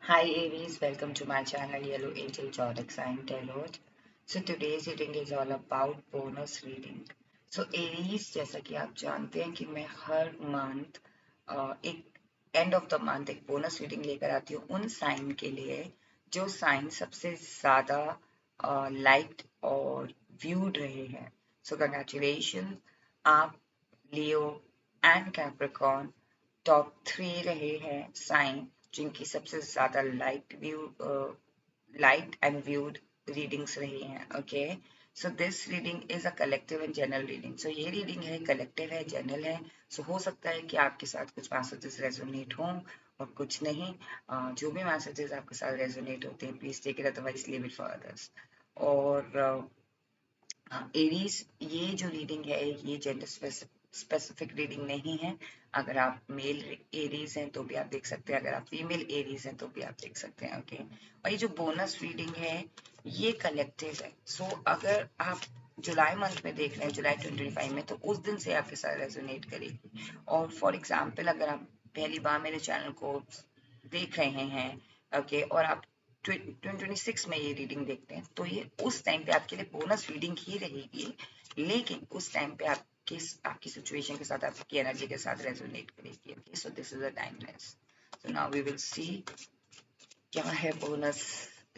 Hi Aries, welcome to my channel Yellow Angel Zodiac Sign Tarot. So today's reading is all about bonus reading. So Aries, जैसा कि आप जानते हैं कि मैं हर मंथ एक एंड ऑफ द मंथ एक बोनस रीडिंग लेकर आती हूँ उन साइन के लिए जो साइन सबसे ज्यादा लाइक्ड और व्यूड रहे हैं. सो कंग्रेचुलेशन, आप लियो एंड कैप्रिकॉर्न टॉप 3 रहे हैं साइन जिनकी सबसे ज्यादा लाइक्ड एंड व्यूड रीडिंग्स रही हैं. Okay, so this reading is a collective and general reading. सो ये रीडिंग है, कलेक्टिव है, जनरल है. सो हो सकता है कि आपके साथ कुछ मैसेजेस रेजोनेट हों और कुछ नहीं. जो भी मैसेजेस आपके साथ रेजोनेट होते हैं please take it, otherwise leave it for others. और एरीज, ये जो रीडिंग है ये जेंडर स्पेसिफिक रीडिंग नहीं है. अगर आप मेल एरीज हैं तो भी आप देख सकते हैं, अगर आप फीमेल एरीज हैं तो भी आप देख सकते हैं. ओके, और ये जो बोनस रीडिंग है ये कलेक्टिव है. सो अगर आप जुलाई मंथ में देख रहे हैं, जुलाई 2025 में, तो उस दिन से आपके साथ रेजोनेट करेगी. और फॉर एग्जाम्पल अगर आप पहली बार मेरे चैनल को देख रहे हैं, ओके, और आप 2026 में ये रीडिंग देखते हैं तो ये उस टाइम पे आपके लिए बोनस रीडिंग ही रहेगी, लेकिन उस टाइम पे आपकी सिचुएशन के साथ, आपकी एनर्जी के साथ रेजोनेट करेगी. Okay, so this is a timeless. So now we will see क्या है बोनस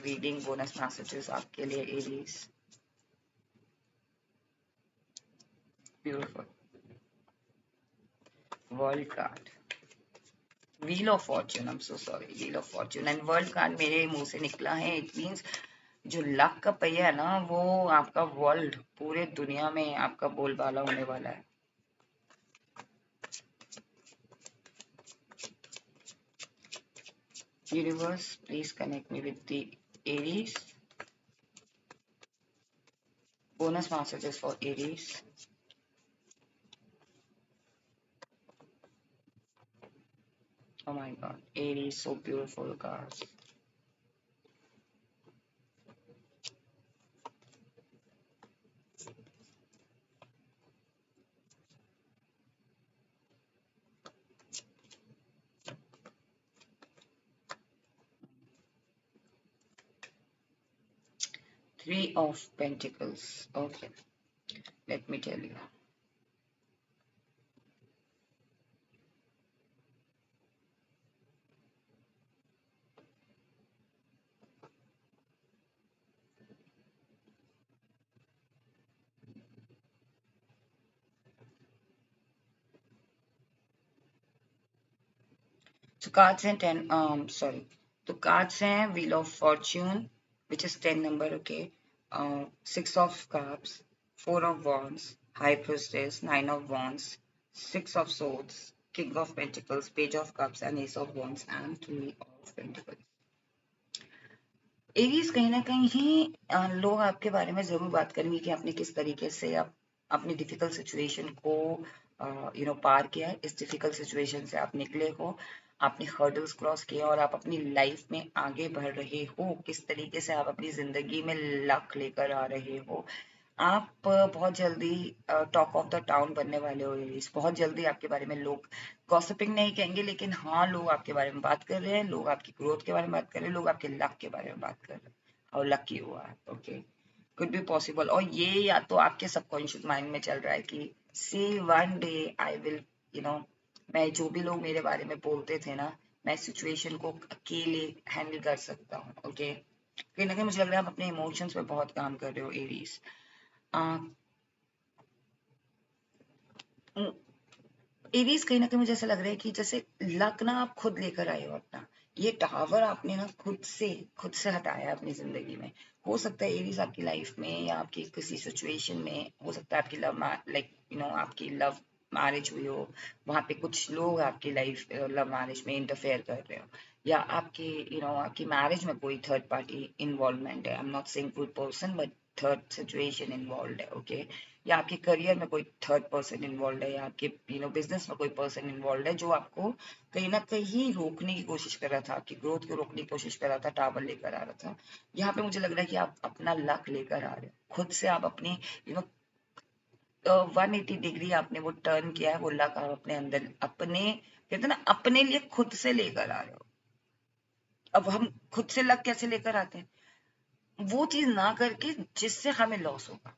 रीडिंग, बोनस मैसेजेस आपके लिए Aries. Beautiful. World card, wheel of fortune, I am so sorry, wheel of fortune and world card मेरे मुंह से निकला है. It means जो लक का पहिया है ना, वो आपका वर्ल्ड, पूरे दुनिया में आपका बोलबाला होने वाला है. Universe, please connect me with the Aries. Bonus messages for Aries. Oh my god, Aries, so beautiful cards. Three of Pentacles. Okay, let me tell you. So cards हैं 10, sorry. तो cards हैं Wheel of Fortune, which is 10 number, okay. 6 of Cups, 4 of Wands, High Priestess, 9 of Wands, 6 of Swords, King of Pentacles, Page of Cups, and Ace of Wands, and 3 of Pentacles. Aries, कहीं ना कहीं लोग आपके बारे में जरूर बात करेंगे कि आपने किस तरीके से आप अपनी डिफिकल्ट सिचुएशन को पार किया है. इस डिफिकल्ट सिचुएशन से आप निकले हो, आपने हर्डल्स क्रॉस किया और आप अपनी लाइफ में आगे बढ़ रहे हो. किस तरीके से आप अपनी जिंदगी में लक लेकर आ रहे हो. आप बहुत जल्दी टॉक ऑफ द टाउन बनने वाले हो एरीज. बहुत जल्दी आपके बारे में लोग गॉसिपिंग नहीं कहेंगे, लेकिन हाँ, लोग आपके बारे में बात कर रहे हैं, लोग आपकी ग्रोथ के बारे में बात कर रहे हैं, लोग आपके लक के बारे में बात कर रहे हैं. हाउ लकी हुआ है. Okay, could be possible. और ये या तो आपके सबकॉन्शियस माइंड में चल रहा है कि see one day I will, you know मैं, जो भी लोग मेरे बारे में बोलते थे ना, मैं सिचुएशन को अकेले हैंडल कर सकता हूँ. ओके, कहीं ना कहीं मुझे लग रहा है आप अपने इमोशंस पे बहुत काम कर रहे हो एरीज. एरीज, कहीं ना कहीं मुझे ऐसा लग रहा है कि जैसे लक ना आप खुद लेकर आए हो अपना. ये टावर आपने ना खुद से हटाया अपनी जिंदगी में. हो सकता है एरीज आपकी लाइफ में या आपकी किसी सिचुएशन में, हो सकता है आपकी लव, लाइक आपकी लव मैरिज हुई हो, वहां पे कुछ लोग आपकी लाइफ लव मैरिज में इंटरफेयर कर रहे हो, या आपकी आपकी मैरिज में कोई थर्ड पार्टी इन्वॉल्वमेंट है. I am not saying good person, but third situation involve है. ओके, या आपके करियर में कोई थर्ड पर्सन इन्वॉल्व है, या आपके बिजनेस में कोई पर्सन इन्वॉल्व है जो आपको कहीं ना कहीं रोकने की कोशिश कर रहा था, आपकी ग्रोथ को रोकने की कोशिश कर रहा था, टावर लेकर आ रहा था. यहाँ पे मुझे लग रहा है कि आप अपना लक लेकर आ रहे हो खुद से. आप अपनी 180 डिग्री आपने वो टर्न किया है, वो लक आप अपने अंदर, अपने कहते हैं ना, अपने लिए खुद से लेकर आ रहे हो. अब हम खुद से लक कैसे लेकर आते हैं? वो चीज ना करके जिससे हमें लॉस होगा,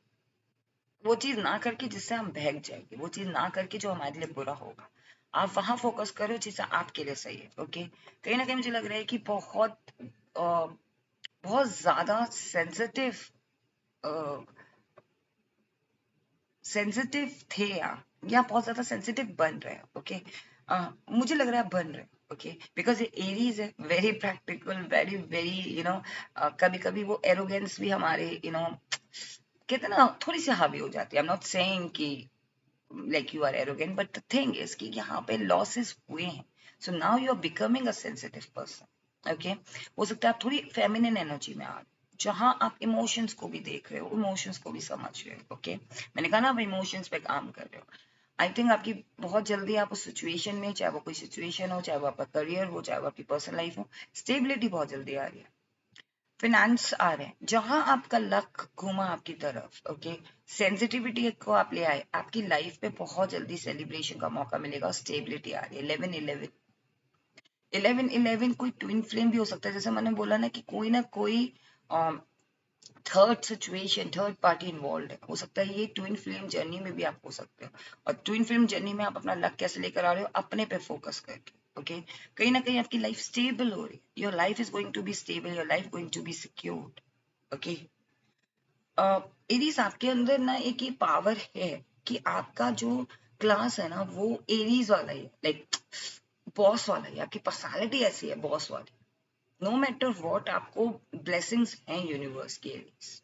वो चीज ना करके जिससे हम बहक जाएंगे, वो चीज ना करके जो हमारे लिए बुरा होगा, आप वहां फोकस करो जिससे आपके लिए सही है। ओके, कहीं ना कहीं मुझे लग रहा है कि बहुत ज्यादा सेंसिटिव सेंसिटिव थे या बहुत ज्यादा सेंसिटिव बन रहे हैं। ओके, मुझे लग रहा है बन रहे हैं। ओके, बिकॉज ये एरीज है, वेरी प्रैक्टिकल, वेरी वेरी कभी कभी वो एरोगेंस भी हमारे कहते हैं ना थोड़ी सी हावी हो जाती है। आई एम नॉट सेइंग कि like you are arrogant, but the thing is कि यहाँ पे लॉसेस हुए हैं, so now you are becoming a sensitive person. Okay, हो सकता है आप थोड़ी फेमिनिन एनर्जी में आ रहे हो, जहां आप इमोशंस को भी देख रहे हो, इमोशंस को भी समझ रहे हो। ओके, मैंने कहा ना आप इमोशंस पे काम कर रहे हो। आई थिंक आपकी बहुत जल्दी आप उस सिचुएशन में, चाहे वो कोई सिचुएशन हो, चाहे वो आपका करियर हो, चाहे वो आपकी पर्सनल लाइफ हो, स्टेबिलिटी बहुत जल्दी आ रही है। फिनेंस आ रहे हैं, जहां आपका लक घूमा आपकी तरफ। ओके, सेंसिटिविटी को आप ले आए, आपकी लाइफ पे बहुत जल्दी सेलिब्रेशन का मौका मिलेगा। स्टेबिलिटी आ रही है। 11-11 कोई ट्विन फ्लेम भी हो सकता है, जैसे मैंने बोला ना कि कोई ना कोई third situation, third party involve है। हो सकता है ये ट्विन फिल्म जर्नी में भी आप हो सकते हो, और ट्विन फिल्म जर्नी में आप अपना लक कैसे लेकर आ रहे हो, अपने पे फोकस करके। ओके, कहीं ना कहीं आपकी लाइफ स्टेबल हो रही है। Your life is going to be stable, your life going to be secured. Okay, Aries आपके अंदर ना एक ये पावर है कि आपका जो क्लास है ना वो एरीज वाला ही है, लाइक बॉस वाला ही। आपकी पर्सनालिटी ऐसी है बॉस वाली। नो मैटर व्हाट, आपको ब्लेसिंग्स हैं यूनिवर्स की एरीज।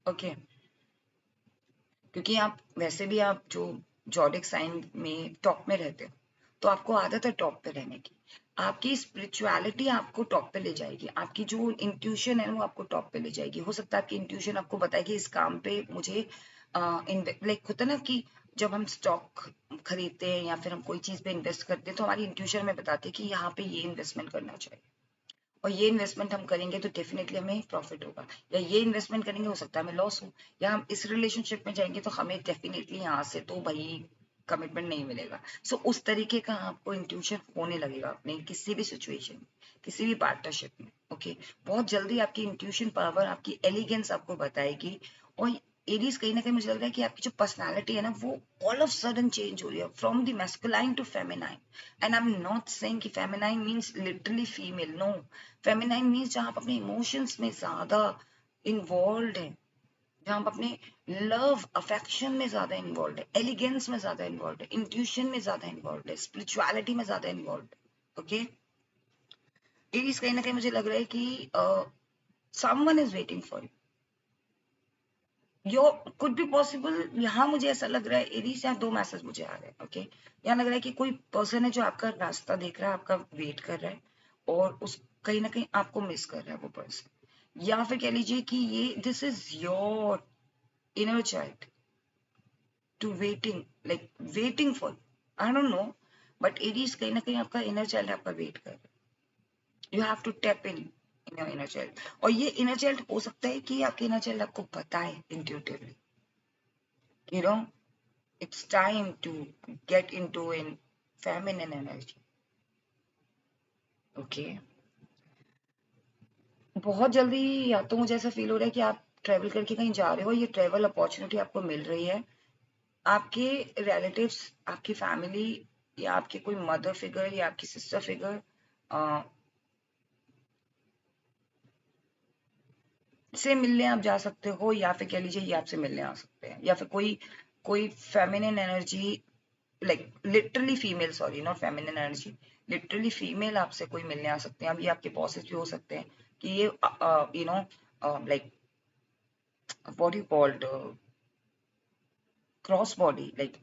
ओके, क्योंकि आप वैसे भी आप जो जॉडिक साइन में टॉप में रहते हो, तो आपको आदत है टॉप पे रहने की। आपकी स्पिरिचुअलिटी आपको टॉप पे ले जाएगी, आपकी जो इंट्यूशन है वो आपको टॉप पे ले जाएगी। हो सकता है आपकी इंट्यूशन आपको बताए कि इस काम पे मुझे लाइक होता है ना कि जब हम स्टॉक खरीदते हैं या फिर हम कोई चीज पे इन्वेस्ट करते हैं, तो हमारी इंट्यूशन में बताती है कि यहाँ पे ये इन्वेस्टमेंट करना चाहिए, और ये इन्वेस्टमेंट हम करेंगे तो डेफिनेटली हमें प्रॉफिट होगा, या ये इन्वेस्टमेंट करेंगे हो सकता है हमें लॉस हो, या हम इस रिलेशनशिप में जाएंगे तो हमें डेफिनेटली यहाँ से तो भाई कमिटमेंट नहीं मिलेगा। सो उस तरीके का आपको इंट्यूशन होने लगेगा अपने किसी भी सिचुएशन में, किसी भी पार्टनरशिप में। ओके, बहुत जल्दी आपकी इंट्यूशन पावर, आपकी एलिगेंस आपको बताएगी। और एरीज कहीं ना कहीं मुझे लग रहा है कि आपकी जो पर्सनालिटी है ना वो ऑल ऑफ सडन चेंज हो रही है from the masculine to feminine. And I am not saying कि feminine means literally female, no. Feminine means जहां आप अपने इमोशंस में ज्यादा इन्वॉल्व है, जहां आप अपने लव अफेक्शन में ज्यादा इन्वॉल्व है, एलिगेंस में ज्यादा इन्वॉल्व है, इंट्यूशन में ज्यादा इन्वॉल्व है, स्पिरिचुअलिटी में ज्यादा इन्वॉल्व है। ओके, एरीज कहीं ना कहीं मुझे लग रहा है कि someone is waiting for yo, could be possible. यहाँ मुझे ऐसा लग रहा है एरीज, यहाँ दो मैसेज मुझे आ रहे हैं। ओके, यहाँ लग रहा है कि कोई पर्सन है जो आपका रास्ता देख रहा है, आपका वेट कर रहा है, और उस कहीं ना कहीं आपको मिस कर रहा है वो पर्सन। या फिर कह लीजिए कि ये this is your inner child to waiting, like waiting for, I don't know, but Aries कहीं ना कहीं आपका इनर चाइल्ड आपका वेट कर रहा है। You have to tap in your inner child. और ये इनर चाइल्ड हो सकता है कि आपके इनर चाइल्ड आपको बताए intuitively, you know, it's time to get into in feminine energy. Okay, बहुत जल्दी, या तो मुझे ऐसा फील हो रहा है कि आप ट्रेवल करके कहीं जा रहे हो, ये ट्रेवल अपॉर्चुनिटी आपको मिल रही है। आपके रिलेटिव्स, आपकी फैमिली, या आपके कोई मदर फिगर या आपकी सिस्टर फिगर से मिलने आप जा सकते हो, या फिर कह लीजिए ये आपसे मिलने आ सकते हैं, या फिर कोई कोई feminine energy, like literally female, sorry not feminine energy, literally female आपसे कोई मिलने आ सकते हैं। अब ये आपके बॉसेस भी हो सकते हैं कि ये you know like what you called cross body, like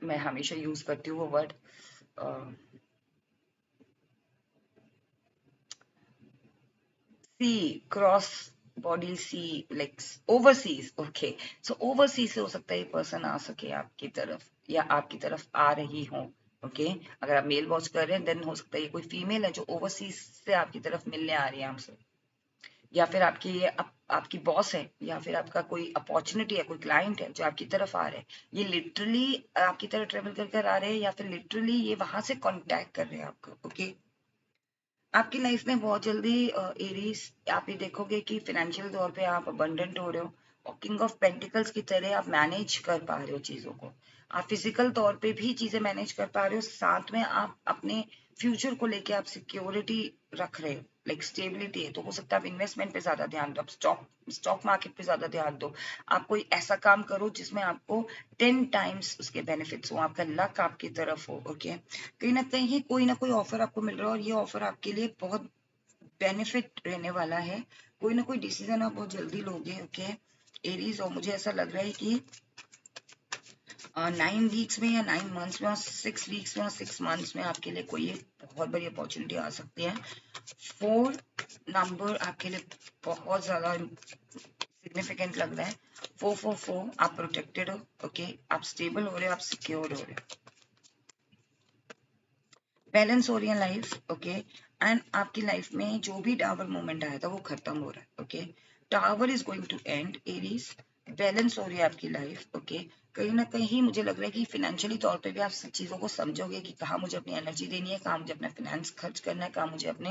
मैं हमेशा यूज करती हूँ वो वर्ड, सी, क्रॉस बॉडी सी, लाइक ओवरसीज। ओके, सो ओवरसीज से हो सकता है ये पर्सन आ सके आपकी तरफ, या आपकी तरफ आ रही हो। ओके, अगर आप मेल वॉच कर रहे हैं देन हो सकता है ये कोई फीमेल है जो ओवरसीज से आपकी तरफ मिलने आ रही है हमसे। या फिर आपकी बॉस है, या फिर आपका कोई अपॉर्चुनिटी है, कोई क्लाइंट है जो आपकी तरफ आ रहे हैं, ये लिटरली आपकी तरफ ट्रेवल कर कर आ रहे हैं, या फिर लिटरली ये वहां से कांटेक्ट कर रहे हैं आपको। ओके, आपकी लाइफ में बहुत जल्दी एरीज आप ये देखोगे कि फाइनेंशियल तौर पे आप अबंडेंट हो रहे हो, और किंग ऑफ पेंटिकल्स की तरह आप मैनेज कर पा रहे हो चीजों को। आप फिजिकल तौर पे भी चीजें मैनेज कर पा रहे हो, साथ में आप अपने फ्यूचर को लेके आप सिक्योरिटी रख रहे हो, लाइक स्टेबिलिटी है। तो हो सकता है आप इन्वेस्टमेंट पे ज्यादा ध्यान दो, आप स्टॉक मार्केट पे ज्यादा ध्यान दो, आप कोई ऐसा काम करो जिसमें आपको 10 टाइम्स उसके बेनिफिट्स हो, आपका लक आपकी तरफ हो। ओके, कहीं ना कहीं कोई ना कोई ऑफर आपको मिल रहा है, और ये ऑफर आपके लिए बहुत बेनिफिट रहने वाला है। कोई ना कोई डिसीजन आप बहुत जल्दी लोगे। ओके एरीज, और मुझे ऐसा लग रहा है कि 9 वीक्स में या 9 मंथ्स में और 6 वीक्स में और 6 मंथ्स में आपके लिए कोई एक बहुत बड़ी अपॉर्चुनिटी आ सकती है। 4 नंबर आपके लिए बहुत ज्यादा सिग्निफिकेंट लग रहा है। 444, आप प्रोटेक्टेड हो। ओके, आप स्टेबल हो रहे हो, आप सिक्योर हो रहे हो, बैलेंस हो रही है लाइफ। ओके, एंड आपकी लाइफ में जो भी टावर मोमेंट आया था वो खत्म हो रहा है। Okay, tower is going to end Aries, balance हो रही है आपकी लाइफ। ओके, कहीं ना कहीं मुझे लग रहा है कि फाइनेंशियली तौर पे भी आप सब चीजों को समझोगे कि कहाँ मुझे अपनी एनर्जी देनी है, कहाँ मुझे अपना फाइनेंस खर्च करना है, कहाँ मुझे अपने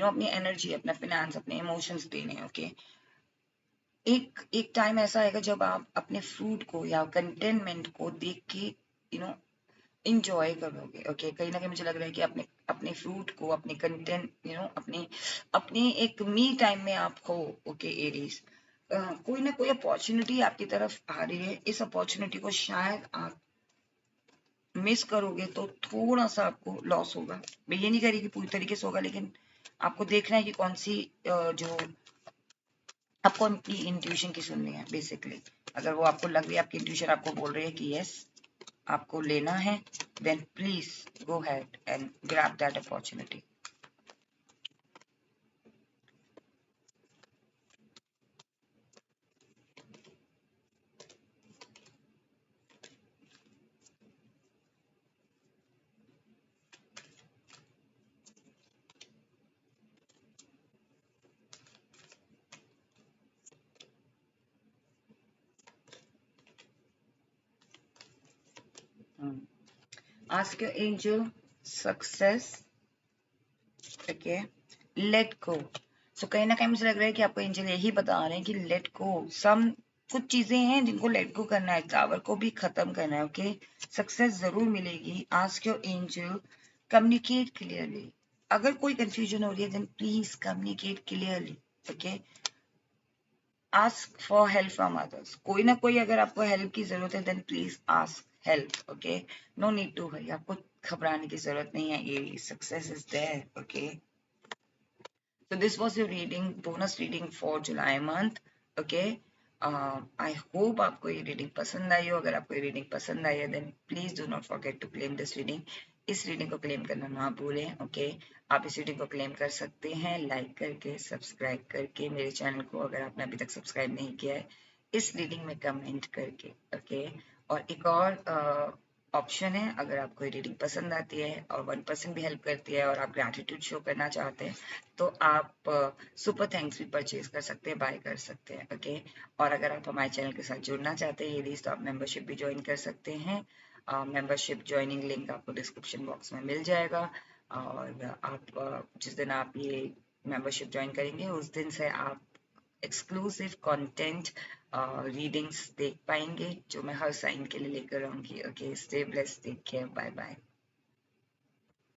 अपनी एनर्जी, अपना फाइनेंस, अपने इमोशंस देने हैं। ओके, एक एक टाइम ऐसा आएगा जब आप अपने फ्रूट को या कंटेनमेंट को देख के यू नो इंजॉय करोगे। ओके, कहीं ना कहीं मुझे लग रहा है कि अपने अपने फ्रूट को, अपने कंटेंट अपने अपने एक मी टाइम में आप हो। ओके एरीज, कोई ना कोई अपॉर्चुनिटी आपकी तरफ आ रही है, इस अपॉर्चुनिटी को शायद आप मिस करोगे तो थोड़ा सा आपको लॉस होगा। मैं ये नहीं कह रही कि पूरी तरीके से होगा, लेकिन आपको देखना है कि कौन सी जो आपको अपनी इंट्यूशन की सुननी है बेसिकली। अगर वो आपको लग रही है, आपकी इंट्यूशन आपको बोल रही है कि यस आपको लेना है, then please go ahead and grab that opportunity. Ask your angel success. Okay, let go. So कहीं ना कहीं मुझे लग रहा है कि आपको एंजल यही बता रहे हैं कि लेट गो सम, कुछ चीजें हैं जिनको लेट गो करना है, टावर को भी खत्म करना है। ओके, सक्सेस जरूर मिलेगी। Ask your angel, communicate clearly. अगर कोई कंफ्यूजन हो रही है then please communicate clearly. Okay, ask for help from others. कोई ना कोई अगर आपको हेल्प की जरूरत है then please ask help. Okay, no need to worry, आपको घबराने की जरूरत नहीं है, ये success is there. Okay, so this was your reading, bonus reading for July month. Okay, I hope आपको ये रीडिंग पसंद आई हो। अगर आपको ये रीडिंग पसंद आई है then please do not forget to claim this reading. इस रीडिंग को क्लेम करना ना भूलें। ओके, आप इस रीडिंग को क्लेम कर सकते हैं लाइक करके, सब्सक्राइब करके मेरे चैनल को, अगर आपने अभी तक सब्सक्राइब नहीं किया है, इस रीडिंग में कमेंट करके। ओके, और एक और ऑप्शन है, अगर आपको रीडिंग पसंद आती है और 1% भी हेल्प करती है और आप ग्रैटिट्यूड शो करना चाहते हैं तो आप सुपर थैंक्स भी परचेज कर सकते हैं, बाय कर सकते हैं। ओके, और अगर आप हमारे चैनल के साथ जुड़ना चाहते हैं यदि, तो आप मेंबरशिप भी ज्वाइन कर सकते हैं। मेंबरशिप ज्वाइनिंग लिंक आपको डिस्क्रिप्शन बॉक्स में मिल जाएगा, और आप जिस दिन आप ये मेंबरशिप ज्वाइन करेंगे उस दिन से आप एक्सक्लूसिव कंटेंट रीडिंग्स देख पाएंगे जो मैं हर साइन के लिए लेकर आऊंगी। Okay, stay blessed, take care, bye bye.